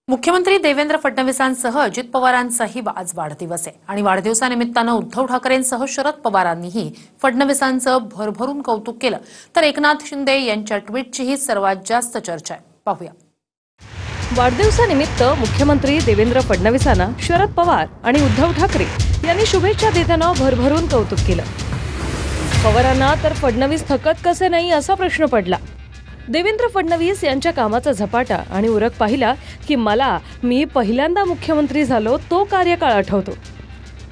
मुख्यमंत्री देवेंद्र फडणवीसांसह अजित पवारांचाही आज वाढदिवस आहे आणि वाढदिवसानिमित्तानं उद्धव ठाकरेंसह शरद पवारांनीही फडणवीसांचं भरभरून कौतुक केलं। तर एकनाथ शिंदे यांच्या ट्विटचीही सर्वात जास्त चर्चा आहे। पाहूया। वाढदिवसानिमित्त मुख्यमंत्री देवेंद्र फडणवीसांना शरद पवार आणि उद्धव ठाकरे यांनी शुभेच्छा देताना भरभरून कौतुक केलं। पवारांना तर फडणवीस थकत कसे नाही असा प्रश्न पडला। देवेंद्र फडणवीस यांच्या कामाचा झपाटा आणि उरक पाहिला की मी पहिल्यांदा मुख्यमंत्री झालो तो कार्यकाळ आठवतो।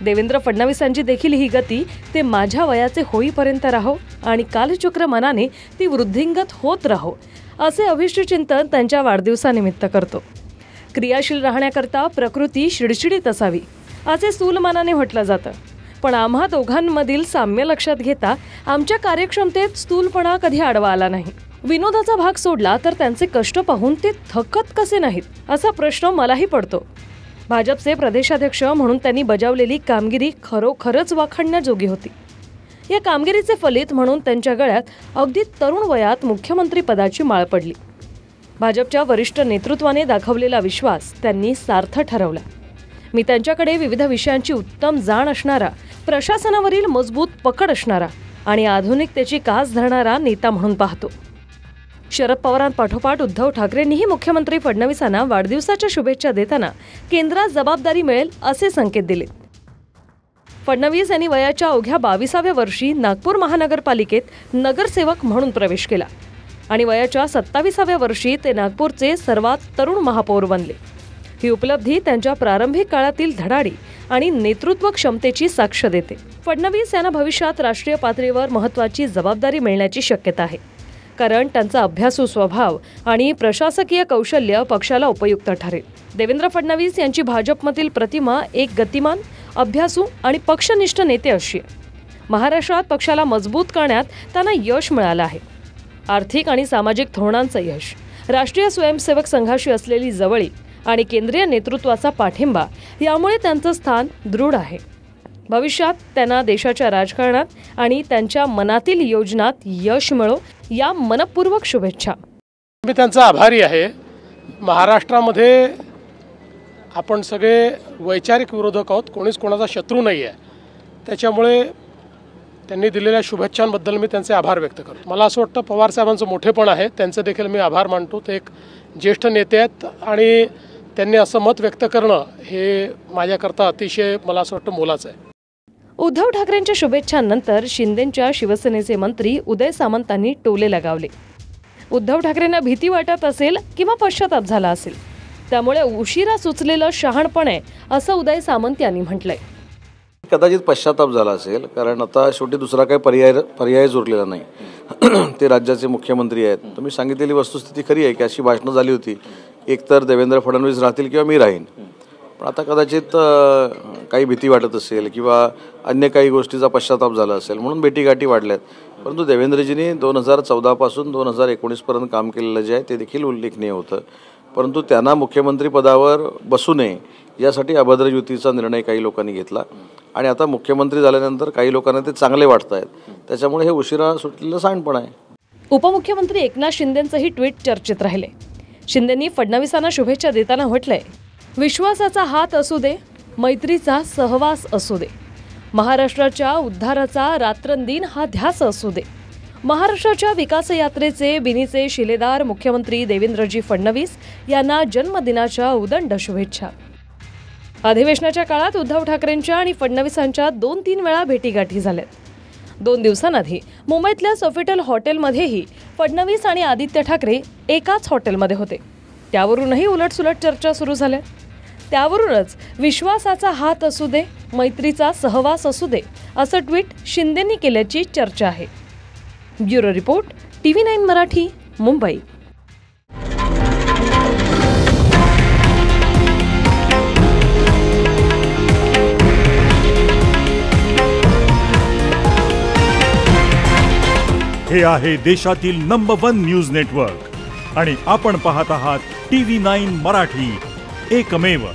देवेंद्र फडणवीसांची देखील ही गती ते माझ्या वयाचे होईपर्यंत राहो आणि कालचक्र मनाने ती वृद्धिंगत होत राहो असे अभिष्ट चिंतन त्यांच्या वाढदिवसानिमित्त करतो। क्रियाशील राहण्याकरता प्रकृती शिडशिडीत असावी असे स्थूलमानाने म्हटलं जातं, पण आम्हा दोघांमधील साम्य लक्षात घेता आमच्या कार्यक्षमतेत स्थूलपणा कधी आडवा आला नाही। विनोदाचा भाग सोडला तर त्यांचे कष्ट पाहून ते थकत कसे नाहीत असा प्रश्न मलाही पडतो। भाजपचे प्रदेशाध्यक्ष म्हणून त्यांनी बजावलेली कामगिरी खरोखरच वाखाणण्याजोगी होती। या कामगिरीचे फलित म्हणून त्यांच्या गळ्यात अगदी तरुण वयात मुख्यमंत्री पदाची माळ पडली। भाजपच्या वरिष्ठ नेतृत्वाने दाखवलेला विश्वास त्यांनी सार्थ ठरवला। मी त्यांच्याकडे विविध विषयांची उत्तम जाण असणारा, प्रशासनावरील मजबूत पकड असणारा आणि आधुनिकतेची कास धरणारा नेता म्हणून पाहतो। शरद पवारांपाठोपाठ उद्धव ठाकरेंनीही मुख्यमंत्री फडणवीसांना वाढदिवसाच्या शुभेच्छा देताना केंद्रात जबाबदारी मिळेल असे संकेत दिले। फडणवीस यांनी वयाच्या अवघ्या 22व्या वर्षी नागपूर महानगरपालिकेत नगरसेवक म्हणून प्रवेश केला आणि वयाच्या 27व्या वर्षी ते नागपूरचे सर्वात तरुण महापौर बनले। ही उपलब्धी त्यांच्या प्रारंभिक काळातील धडाडी आणि नेतृत्व क्षमतेची साक्ष देते। फडणवीस यांना भविष्यात राष्ट्रीय पातळीवर महत्त्वाची जबाबदारी मिळण्याची शक्यता आहे, कारण त्यांचा अभ्यासू स्वभाव आणि प्रशासकीय कौशल्य पक्षाला उपयुक्त ठरेल। देवेंद्र फडणवीस यांची भाजपमधील प्रतिमा एक गतिमान, अभ्यासू आणि पक्षनिष्ठ नेते अशी आहे। महाराष्ट्रात पक्षाला मजबूत करण्यात त्यांना यश मिळालं आहे। आर्थिक आणि सामाजिक धोरणांचं यश, राष्ट्रीय स्वयंसेवक संघाशी असलेली जवळीक आणि केंद्रीय नेतृत्वाचा पाठिंबा यामुळे त्यांचं स्थान दृढ आहे। भविष्यात त्यांना देशाच्या राजकारणात आणि त्यांच्या मनातील योजनात यश मिळो या मनपूर्वक शुभेच्छा। मी त्यांचा आभारी आहे। महाराष्ट्रामध्ये आपण सगळे वैचारिक विरोधक आहोत, कोणीच कोणाचा शत्रू नाही आहे। त्याच्यामुळे त्यांनी दिलेल्या शुभेच्छांबद्दल मी त्यांचे आभार व्यक्त करतो। मला असं वाटतं पवार साहेबांचं मोठेपण आहे, त्यांचे देखील मी आभार मानतो। ते एक ज्येष्ठ नेते आहेत आणि त्यांनी असं मत व्यक्त करणं हे माझ्याकरता अतिशय मला असं वाटतं मोलाचं आहे। उद्धव ठाकरेंच्या शुभेच्छांनंतर शिंदेंच्या शिवसेनेचे मंत्री उदय सामंतांनी टोले लगावले। उद्धव ठाकरेंना भीती वाटत असेल किंवा पश्चाताप झाला असेल, त्यामुळे उशिरा सुचलेलं शहाणपण आहे असं उदय सामंत यांनी म्हटलंय। कदाचित पश्चाताप झाला असेल, कारण आता शेवटी दुसरा काही पर्यायच उरलेला नाही। ते राज्याचे मुख्यमंत्री आहेत। तुम्ही सांगितलेली वस्तुस्थिती खरी आहे की अशी भाषणं झाली होती, एकतर देवेंद्र फडणवीस राहतील किंवा मी राहीन। पण आता कदाचित काही भीती वाटत असेल किंवा अन्य काही गोष्टीचा पश्चाताप झाला असेल म्हणून भेटीगाठी वाढल्यात। परंतु देवेंद्रजींनी 2014 पासून 2019 पर्यंत काम केलेलं जे आहे ते देखील उल्लेखनीय होतं। परंतु त्यांना मुख्यमंत्री पदावर बसू नये यासाठी अभद्र युतीचा निर्णय काही लोकांनी घेतला आणि आता मुख्यमंत्री झाल्यानंतर काही लोकांना ते चांगले वाटत आहेत। त्याच्यामुळे हे उशिरा सुटलेलं सांडपण आहे। उपमुख्यमंत्री एकनाथ शिंदेंचंही ट्विट चर्चेत राहिले। शिंदेंनी फडणवीसांना शुभेच्छा देताना म्हटलंय, विश्वासाचा हात असू दे, मैत्रीचा सहवास असू दे, महाराष्ट्राच्या उद्धाराचा रात्रंदिन हा ध्यास असू दे। महाराष्ट्राच्या विकास यात्रेचे बिनीचे शिलेदार मुख्यमंत्री देवेंद्रजी फडणवीस यांना जन्मदिनाच्या उदंड शुभेच्छा। अधिवेशनाच्या काळात उद्धव ठाकरेंच्या आणि फडणवीसांच्या 2-3 वेळा भेटीगाठी झाल्यात। 2 दिवसांआधी मुंबईतल्या सोफिटल हॉटेलमध्येही फडणवीस आणि आदित्य ठाकरे एकाच हॉटेलमध्ये होते। त्यावरूनही उलटसुलट चर्चा सुरू झाल्या। त्यावरूनच विश्वासाचा हात असू दे, मैत्रीचा सहवास असू दे असं ट्विट शिंदेंनी केल्याची चर्चा आहे। Bureau report, TV9 Marathi, Mumbai. हे आहे देशातील नंबर 1 न्यूज नेटवर्क आणि आपण पाहत आहात TV9 मराठी, एकमेव।